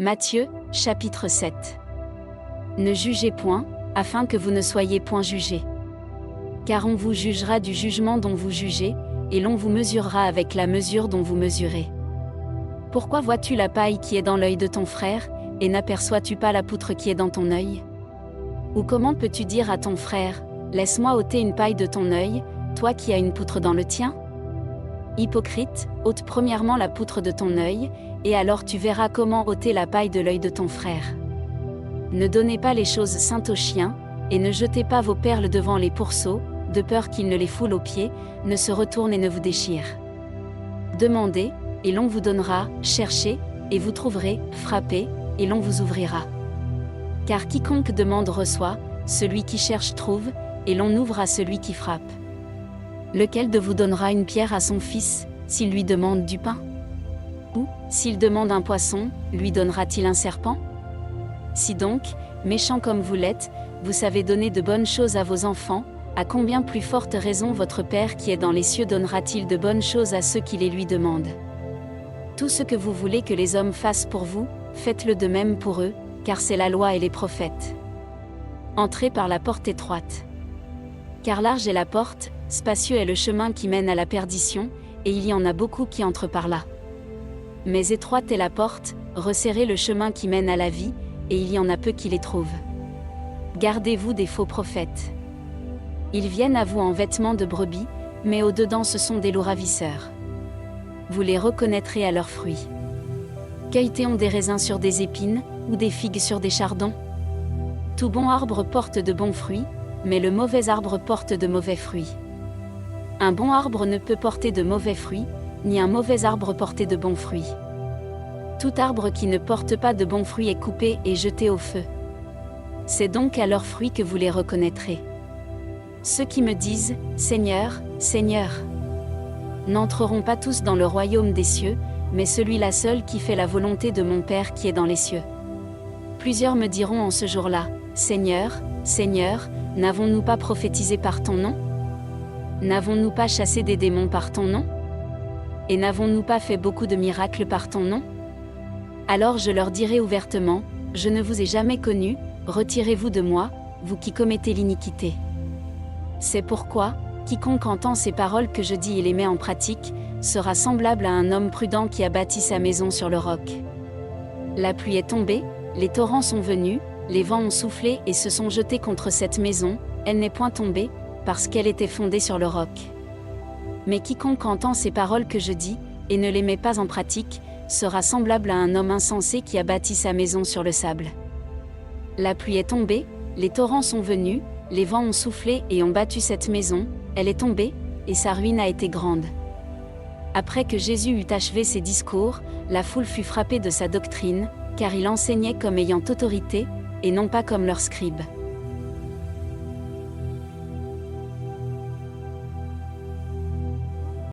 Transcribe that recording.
Matthieu, chapitre 7. Ne jugez point, afin que vous ne soyez point jugés. Car on vous jugera du jugement dont vous jugez, et l'on vous mesurera avec la mesure dont vous mesurez. Pourquoi vois-tu la paille qui est dans l'œil de ton frère, et n'aperçois-tu pas la poutre qui est dans ton œil? Ou comment peux-tu dire à ton frère, laisse-moi ôter une paille de ton œil, toi qui as une poutre dans le tien? Hypocrite, ôte premièrement la poutre de ton œil, et alors tu verras comment ôter la paille de l'œil de ton frère. Ne donnez pas les choses saintes aux chiens, et ne jetez pas vos perles devant les pourceaux, de peur qu'ils ne les foulent aux pieds, ne se retournent et ne vous déchirent. Demandez, et l'on vous donnera, cherchez, et vous trouverez, frappez, et l'on vous ouvrira. Car quiconque demande reçoit, celui qui cherche trouve, et l'on ouvre à celui qui frappe. Lequel de vous donnera une pierre à son fils, s'il lui demande du pain? Ou, s'il demande un poisson, lui donnera-t-il un serpent? Si donc, méchants comme vous l'êtes, vous savez donner de bonnes choses à vos enfants, à combien plus forte raison votre Père qui est dans les cieux donnera-t-il de bonnes choses à ceux qui les lui demandent? Tout ce que vous voulez que les hommes fassent pour vous, faites-le de même pour eux, car c'est la loi et les prophètes. Entrez par la porte étroite. Car large est la porte, spacieux est le chemin qui mène à la perdition, et il y en a beaucoup qui entrent par là. Mais étroite est la porte, resserré le chemin qui mène à la vie, et il y en a peu qui les trouvent. Gardez-vous des faux prophètes. Ils viennent à vous en vêtements de brebis, mais au-dedans ce sont des loups ravisseurs. Vous les reconnaîtrez à leurs fruits. Cueillent-on des raisins sur des épines, ou des figues sur des chardons? Tout bon arbre porte de bons fruits, mais le mauvais arbre porte de mauvais fruits. Un bon arbre ne peut porter de mauvais fruits, ni un mauvais arbre porter de bons fruits. Tout arbre qui ne porte pas de bons fruits est coupé et jeté au feu. C'est donc à leurs fruits que vous les reconnaîtrez. Ceux qui me disent, Seigneur, Seigneur, n'entreront pas tous dans le royaume des cieux, mais celui-là seul qui fait la volonté de mon Père qui est dans les cieux. Plusieurs me diront en ce jour-là, Seigneur, Seigneur, n'avons-nous pas prophétisé par ton nom? N'avons-nous pas chassé des démons par ton nom? Et n'avons-nous pas fait beaucoup de miracles par ton nom? Alors je leur dirai ouvertement, je ne vous ai jamais connus, retirez-vous de moi, vous qui commettez l'iniquité. C'est pourquoi, quiconque entend ces paroles que je dis et les met en pratique, sera semblable à un homme prudent qui a bâti sa maison sur le roc. La pluie est tombée, les torrents sont venus, les vents ont soufflé et se sont jetés contre cette maison, elle n'est point tombée, parce qu'elle était fondée sur le roc. Mais quiconque entend ces paroles que je dis, et ne les met pas en pratique, sera semblable à un homme insensé qui a bâti sa maison sur le sable. La pluie est tombée, les torrents sont venus, les vents ont soufflé et ont battu cette maison, elle est tombée, et sa ruine a été grande. Après que Jésus eut achevé ses discours, la foule fut frappée de sa doctrine, car il enseignait comme ayant autorité, et non pas comme leurs scribes.